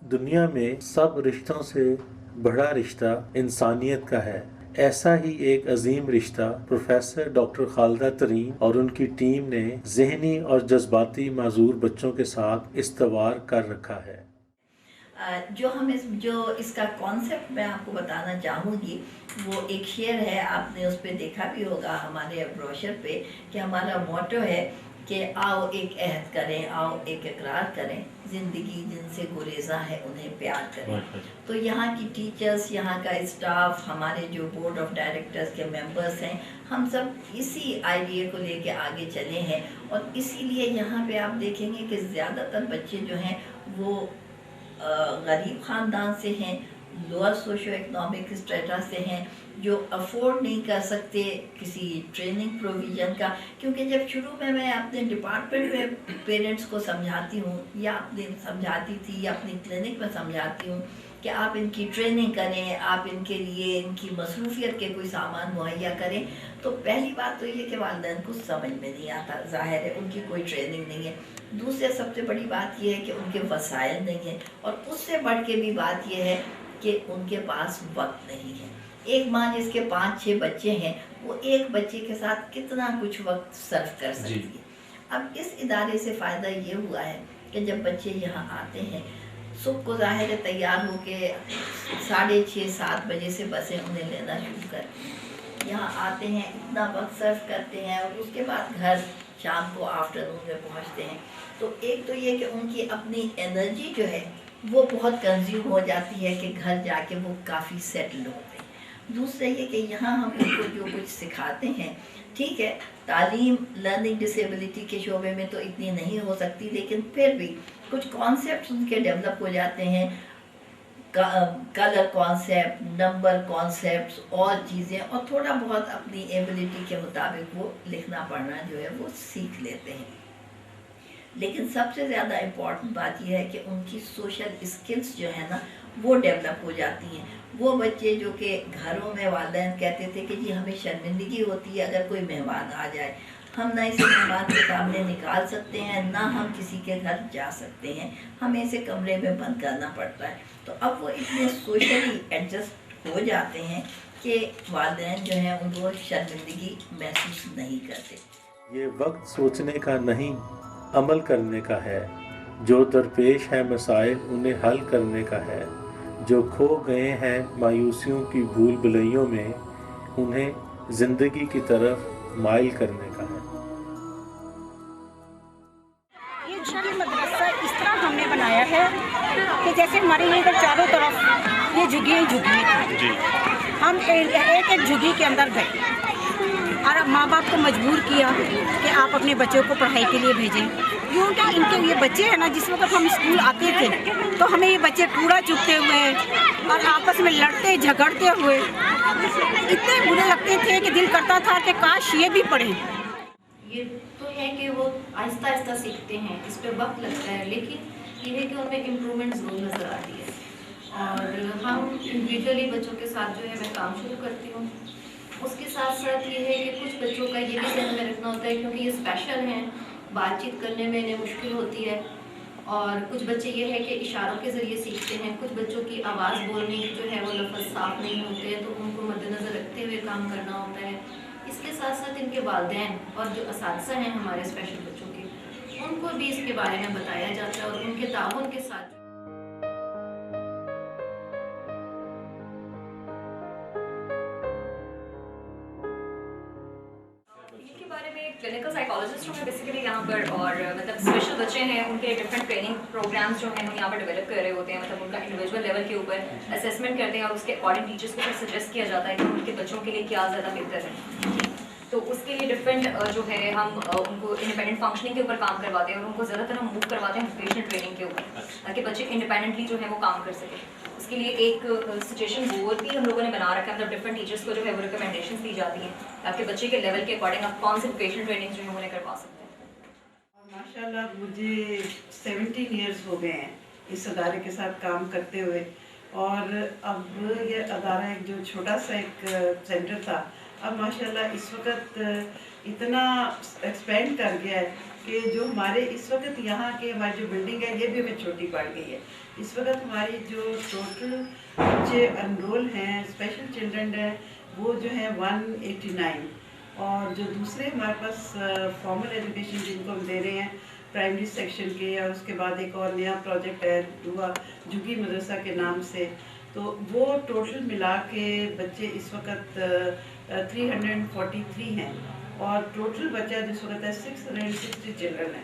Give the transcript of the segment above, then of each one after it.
दुनिया में सब रिश्तों से बड़ा रिश्ता इंसानियत का है। ऐसा ही एक अजीम रिश्ता प्रोफेसर डॉक्टर खालिदा तरीन और उनकी टीम ने ज़हनी और जज्बाती माजूर बच्चों के साथ इस्तवार कर रखा है। जो इसका कॉन्सेप्ट मैं आपको बताना चाहूँगी वो एक शेर है, आपने उस पर देखा भी होगा हमारे ब्रोशर पे कि हमारा मोटो है कि आओ एक अहद करें, आओ एक इकरार करें, ज़िंदगी जिनसे गुरेज़ा है उन्हें प्यार करें। तो यहाँ की टीचर्स, यहाँ का स्टाफ, हमारे जो बोर्ड ऑफ डायरेक्टर्स के मेंबर्स हैं, हम सब इसी आइडिया को लेके आगे चले हैं। और इसीलिए यहाँ पे आप देखेंगे कि ज़्यादातर बच्चे जो हैं वो गरीब ख़ानदान से हैं, लोअर सोशो इकनॉमिक स्टेटस से हैं, जो अफोर्ड नहीं कर सकते किसी ट्रेनिंग प्रोविज़न का। क्योंकि जब शुरू में मैं अपने डिपार्टमेंट में पेरेंट्स को समझाती हूँ या अपने समझाती थी या अपनी क्लिनिक में समझाती हूँ कि आप इनकी ट्रेनिंग करें, आप इनके लिए इनकी मसरूफियत के कोई सामान मुहैया करें, तो पहली बात तो ये कि वालिदैन को समझ में नहीं आता, ज़ाहिर है उनकी कोई ट्रेनिंग नहीं है। दूसरे सबसे बड़ी बात यह है कि उनके वसाइल नहीं है, और उससे बढ़ के भी बात यह है कि उनके पास वक्त नहीं है। एक माँ जिसके 5-6 बच्चे हैं वो एक बच्चे के साथ कितना कुछ वक्त सर्व कर सकती है। अब इस इदारे से फ़ायदा ये हुआ है कि जब बच्चे यहाँ आते हैं सुबह को ज़ाहिर है तैयार होके 6:30-7 बजे से बसें उन्हें लेना शुरू करती हैं, यहाँ आते हैं, इतना वक्त सर्व करते हैं और उसके बाद घर शाम को आफ्टरनून में पहुँचते हैं। तो एक तो ये कि उनकी अपनी एनर्जी जो है वो बहुत कंज्यूम हो जाती है कि घर जाके वो काफ़ी सेटल होते हैं। दूसरा ये कि यहाँ हम उनको जो कुछ सिखाते हैं, ठीक है तालीम लर्निंग डिसेबिलिटी के शोबे में तो इतनी नहीं हो सकती, लेकिन फिर भी कुछ कॉन्सेप्ट्स उनके डेवलप हो जाते हैं, कलर कॉन्सेप्ट, नंबर कॉन्सेप्ट्स और चीज़ें, और थोड़ा बहुत अपनी एबिलिटी के मुताबिक वो लिखना पढ़ना जो है वो सीख लेते हैं। लेकिन सबसे ज़्यादा इम्पॉर्टेंट बात यह है कि उनकी सोशल स्किल्स जो है ना वो डेवलप हो जाती हैं। वो बच्चे जो कि घरों में वालिदैन कहते थे कि जी हमें शर्मिंदगी होती है अगर कोई मेहमान आ जाए, हम ना इसे मेहमान के सामने निकाल सकते हैं, ना हम किसी के घर जा सकते हैं, हमें इसे कमरे में बंद करना पड़ता है। तो अब वो इतने सोशली एडजस्ट हो जाते हैं कि वालिदैन जो हैं उनको शर्मिंदगी महसूस नहीं करते। ये वक्त सोचने का नहीं, अमल करने का है। जो दरपेश है मसाइल उन्हें हल करने का है। जो खो गए हैं मायूसियों की भूल भुलैयों में, उन्हें ज़िंदगी की तरफ माइल करने का है। ये झुग्गी मदरसा इस तरह हमने बनाया है कि जैसे हमारे इधर चारों तरफ ये झुग्गियाँ झुग्गी, हम एक झुग्गी के अंदर गए और माँ बाप को मजबूर किया कि आप अपने बच्चों को पढ़ाई के लिए भेजें। यूँ क्या इनके ये बच्चे हैं ना, जिस वक्त हम स्कूल आते थे तो हमें ये बच्चे कूड़ा चुगते हुए और आपस में लड़ते झगड़ते हुए इतने बुरे लगते थे कि दिल करता था कि काश ये भी पढ़ें। ये तो है कि वो आहिस्ता आहिस्ता सीखते हैं, इस पर वक्त लगता है, लेकिन ये है कि उनमें इम्प्रूवमेंट ज़रूर नज़र आती है। और हम इंडिविजुअली बच्चों के साथ जो है मैं काम शुरू करती हूँ। उसके साथ साथ ये है कि कुछ बच्चों का ये भी ध्यान में रखना होता है, क्योंकि ये स्पेशल हैं, बातचीत करने में इन्हें मुश्किल होती है। और कुछ बच्चे ये है कि इशारों के ज़रिए सीखते हैं, कुछ बच्चों की आवाज़ बोलने की जो है वो लफ्ज़ साफ नहीं होते हैं, तो उनको मद्देनज़र रखते हुए काम करना होता है। इसके साथ साथ इनके वालिदैन और जो असातिज़ा हैं हमारे स्पेशल बच्चों के, उनको भी इसके बारे में बताया जाता है और उनके ताउन के साथ। इनके बारे में क्लिनिकल साइकोलॉजिस्ट हूँ मैं बेसिकली यहाँ पर, और मतलब स्पेशल बच्चे हैं उनके डिफरेंट ट्रेनिंग प्रोग्राम्स जो हैं हम यहाँ पर डेवलप कर रहे होते हैं। मतलब उनका इंडिविजुअल लेवल के ऊपर असेसमेंट करते हैं और उसके अकॉर्डिंग टीचर्स को सजेस्ट किया जाता है कि उनके बच्चों के लिए क्या ज़्यादा बेहतर है। तो उसके लिए डिफरेंट जो है हम उनको इंडिपेंडेंट फंक्शनिंग के ऊपर काम करवाते हैं और उनको ज़्यादातर हम मूव करवाते हैं मोटिवेशनल ट्रेनिंग के ऊपर, ताकि बच्चे इंडिपेंडेंटली जो है वो काम कर सकें। उसके लिए एक सिचुएशन बोर्ड भी हम लोगों ने बना रखा है, मतलब डिफरेंट टीचर्स को जो है वो रिकमेंडेशंस दी जाती हैं ताकि बच्चे के लेवल के अकॉर्डिंग आप कौन से मोटिवेशनल ट्रेनिंग जो है उन्हें करवा सकते हैं। माशाल्लाह मुझे 17 इयर्स हो गए हैं इस अदारे के साथ काम करते हुए, और अब ये अदारा एक जो छोटा सा एक सेंटर था, अब माशाल्लाह इस वक्त इतना एक्सपेंड कर गया है कि जो हमारे इस वक्त यहाँ के हमारी जो बिल्डिंग है ये भी हमें छोटी पड़ गई है। इस वक्त हमारी जो टोटल बच्चे एनरोल हैं, स्पेशल चिल्ड्रन है, वो जो है 189, और जो दूसरे हमारे पास फॉर्मल एजुकेशन जिनको हम दे रहे हैं प्राइमरी सेक्शन के, और उसके बाद एक और नया प्रोजेक्ट है हुआ झुग्गी मदरसा के नाम से, तो वो टोटल मिला के बच्चे इस वक्त 343 हैं, और टोटल बच्चा जिस वक्त है 660 चिल्ड्रन है।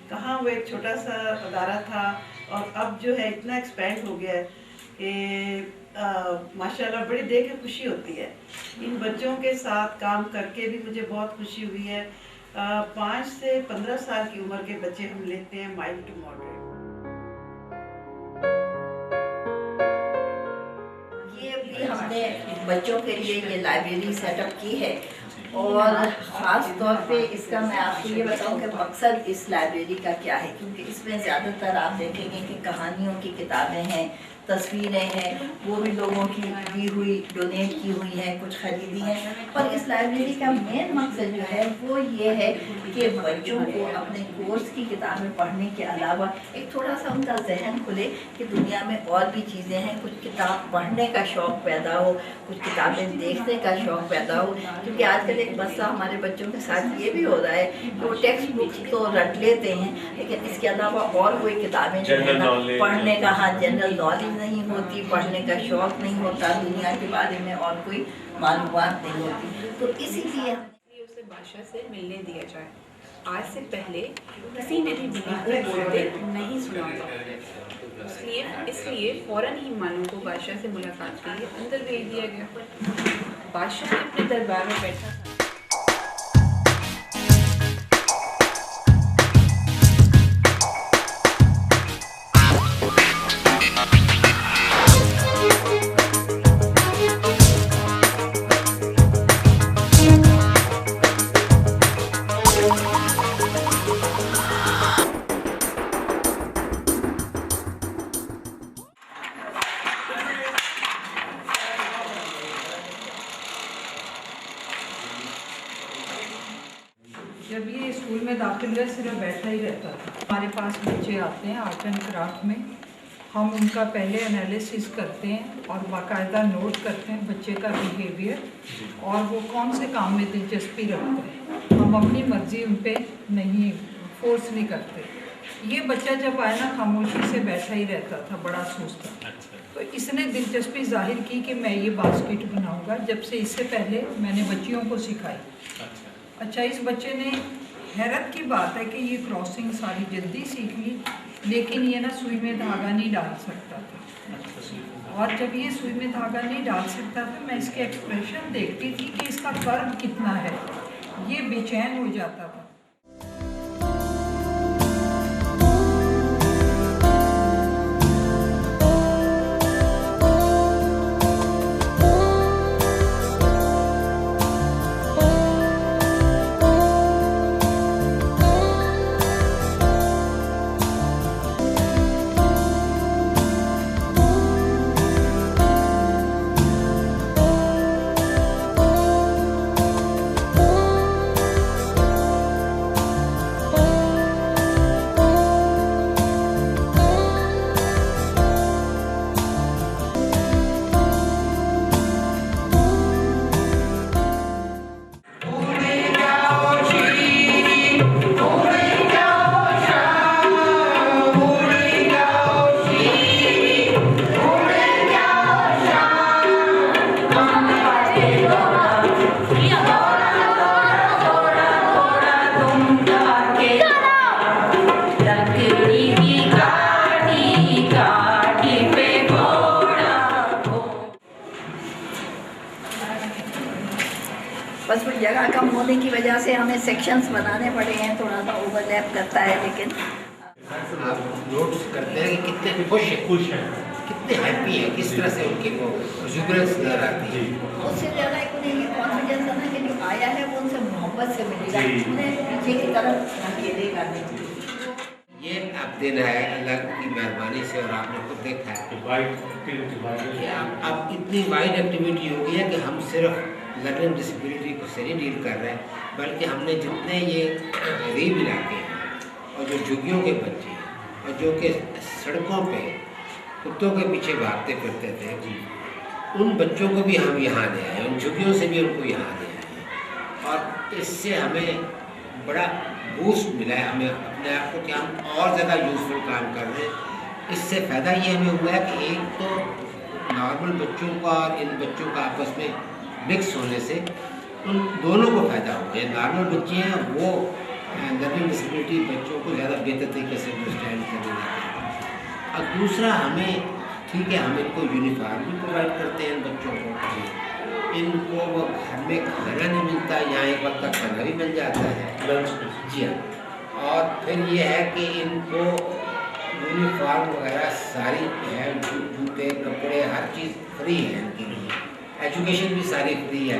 कहाँ वो एक छोटा सा अदारा था और अब जो है इतना एक्सपेंड हो गया है कि माशाल्लाह बड़ी देख के खुशी होती है। इन बच्चों के साथ काम करके भी मुझे बहुत खुशी हुई है। 5 से 15 साल की उम्र के बच्चे हम लेते हैं, माइल्ड टू मॉडरेट। ये भी हमने बच्चों के लिए ये लाइब्रेरी सेटअप की है, और ख़ास तौर पे इसका मैं आपको ये बताऊं कि मकसद इस लाइब्रेरी का क्या है, क्योंकि इसमें ज़्यादातर आप देखेंगे कि कहानियों की किताबें हैं, तस्वीरें हैं, वो भी लोगों की दी हुई, डोनेट की हुई हैं, कुछ ख़रीदी हैं। और इस लाइब्रेरी का मेन मकसद जो है वो ये है कि बच्चों को अपने कोर्स की किताबें पढ़ने के अलावा एक थोड़ा सा उनका जहन खुले कि दुनिया में और भी चीज़ें हैं, कुछ किताब पढ़ने का शौक़ पैदा हो, कुछ किताबें देखने का शौक़ पैदा हो। क्योंकि आजकल एक मसला हमारे बच्चों के साथ ये भी हो रहा है कि वो टेक्स्ट बुक्स तो रट लेते हैं, लेकिन इसके अलावा और कोई किताबें जो है ना पढ़ने का, हाँ, जनरल नॉलेज नहीं होती, पढ़ने का शौक़ नहीं होता, दुनिया के बारे में और कोई मालूमात नहीं होती। तो इसीलिए उसे बादशाह से मिलने दिया जाए। आज से पहले किसी ने भी बिल्ली को बोलते नहीं सुना होगा, इसलिए फ़ौरन ही मानू को बादशाह से मुलाकात के लिए अंदर भेज दिया गया। बादशाह ने अपने दरबार में बैठा था। जब ये स्कूल में दाखिल हुआ सिर्फ बैठा ही रहता था। हमारे पास बच्चे आते हैं आर्ट एंड क्राफ्ट में, हम उनका पहले एनालिसिस करते हैं और बाकायदा नोट करते हैं बच्चे का बिहेवियर और वो कौन से काम में दिलचस्पी रखते हैं। हम अपनी मर्ज़ी उन पर नहीं फोर्स नहीं करते। ये बच्चा जब आया ना खामोशी से बैठा ही रहता था, बड़ा सुस्त था। तो इसने दिलचस्पी जाहिर की कि मैं ये बास्केट बनाऊंगा। जब से इससे पहले मैंने बच्चियों को सिखाई। अच्छा, इस बच्चे ने, हैरत की बात है कि ये क्रॉसिंग सारी जल्दी सीख ली, लेकिन ये ना सुई में धागा नहीं डाल सकता था। और जब ये सुई में धागा नहीं डाल सकता था, मैं इसके एक्सप्रेशन देखती थी कि इसका कर्व कितना है, ये बेचैन हो जाता था। जगह कम होने की वजह से हमें सेक्शंस बनाने पड़े हैं, थोड़ा सा ओवरलैप करता है, लेकिन आप नोट्स करते हैं कि कितने खुश हैं, कितने हैप्पी हैं, किस तरह से उनकी वो एक्सुबरेंस नजर आती है। उससे ज़्यादा उन्हें ये कॉन्फिडेंस है ना कि जो आया है वो उनसे मोहब्बत से मिलेगा, उन्हें पीछे की तरफ धकेलेगा नहीं। ये अब दिन है अल्लाह की मेहरबानी से, और आपने खुद देखा है कि अब इतनी वाइड एक्टिविटी हो गई है कि हम सिर्फ लर्निंग डिसेबिलिटी को से नहीं डील कर रहे हैं, बल्कि हमने जितने ये गरीब इलाके हैं और जो झुग्गियों के बच्चे हैं और जो कि सड़कों पे कुत्तों के पीछे भागते फिरते थे, उन बच्चों को भी हम यहाँ ले आए, उन झुग्गियों से भी उनको यहाँ ले आए, और इससे हमें बड़ा बूस्ट मिला है हमें अपने आप को कि हम और ज़्यादा यूज़फुल काम कर रहे हैं। इससे फ़ायदा ये हमें हुआ है कि एक तो नॉर्मल बच्चों का और इन बच्चों का आपस में मिक्स होने से उन दोनों को फ़ायदा हो गया। नॉर्मल बच्चे हैं वो लर्निंग डिसेबिलिटी बच्चों को ज़्यादा बेहतर तरीके से अंडरस्टैंड करने लगते हैं। और दूसरा हमें ठीक है, हम इनको यूनिफॉर्म भी प्रोवाइड करते हैं इन बच्चों को, इनको वो घर में खाना नहीं मिलता, यहाँ एक वक्त का खाना भी मिल जाता है जी हाँ। और फिर ये है कि इनको यूनिफॉर्म वगैरह सारी है, जूते कपड़े हर चीज़ फ्री है इनके लिए, एजुकेशन भी सारी फ्री है।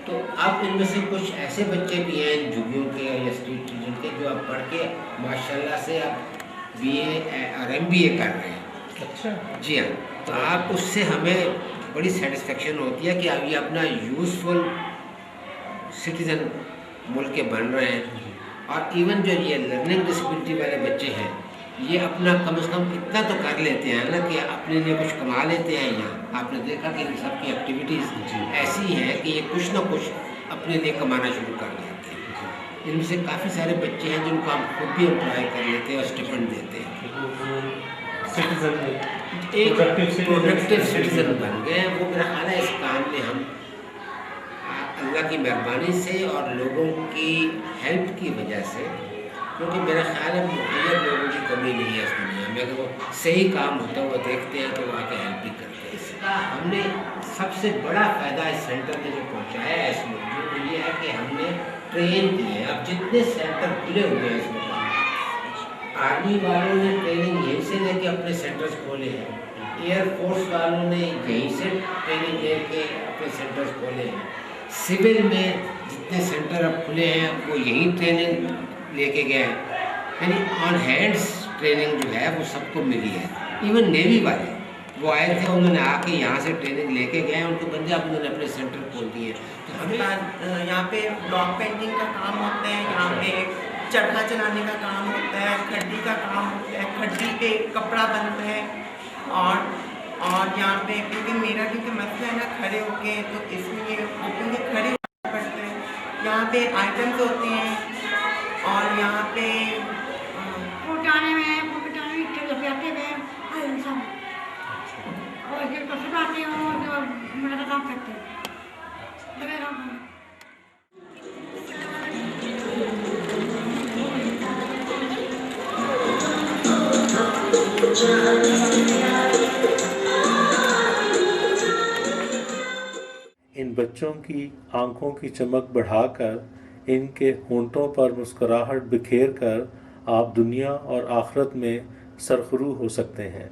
तो अब इनमें से कुछ ऐसे बच्चे भी हैं झुग्गियों के या स्ट्रीट चिल्ड्रन के जो अब पढ़ के माशाल्लाह से अब BA और MBA कर रहे हैं। अच्छा जी हाँ। तो आप उससे हमें बड़ी सेटिस्फेक्शन होती है कि अब ये अपना यूज़फुल सिटीज़न मुल्क के बन रहे हैं। और इवन जो ये लर्निंग डिसेबिलिटी वाले बच्चे हैं, ये अपना कम से कम इतना तो कर लेते हैं ना कि अपने लिए कुछ कमा लेते हैं। यहाँ आपने देखा कि इन सबकी एक्टिविटीज़ ऐसी हैं कि ये कुछ ना कुछ अपने लिए कमाना शुरू कर लेते हैं। इनमें से काफ़ी सारे बच्चे हैं जिनको हम खुद भी एम्प्लॉय कर लेते हैं और स्टिपेंड देते हैं। एक प्रोडक्टिव सिटीजन बन गए हैं। वो मेरा ख्याल है इस काम में हम अल्लाह की मेहरबानी से और लोगों की हेल्प की वजह से, क्योंकि मेरा ख्याल है मुहैया लोगों की कमी नहीं है इस दुनिया में, अगर वो सही काम होता हुआ देखते हैं तो वो आके हेल्प भी करते हैं। इसका हमने सबसे बड़ा फ़ायदा इस सेंटर में जो पहुँचाया है इस मुल्क में, वो ये है कि हमने ट्रेन किए हैं। अब जितने सेंटर खुले हुए हैं इस मुल्क में, आर्मी वालों ने ट्रेनिंग यहीं से लेके अपने सेंटर्स खोले हैं, एयरफोर्स वालों ने यहीं से ट्रेनिंग लेके अपने सेंटर्स खोले हैं, सिविल में जितने सेंटर अब खुले हैं वो यहीं ट्रेनिंग लेके गए हैं। यानी ऑन हैंड्स ट्रेनिंग जो है वो सबको मिली है। इवन नेवी वाले वो आए थे, उन्होंने आके यहाँ से ट्रेनिंग लेके गए, उनको पंजाब उन्होंने अपने सेंटर खोल दिए। तो हमें यहाँ पे ब्लॉक पेंटिंग का काम होता है, यहाँ पे चरखा चलाने का काम होता है, खड्डी का काम होता है, खड्डी पे कपड़ा बनता है। और यहाँ पे क्योंकि मसला है ना खड़े होके, तो इसलिए क्योंकि खड़े होना पड़ता है। यहाँ पे आइटम्स होते हैं और यहाँ पे पहुँचाने में लपेटे में और जो पसंद आते हैं वो जो मेरा काम करते हैं। इन बच्चों की आंखों की चमक बढ़ाकर इनके होंठों पर मुस्कुराहट बिखेर कर आप दुनिया और आखिरत में सरखरू हो सकते हैं।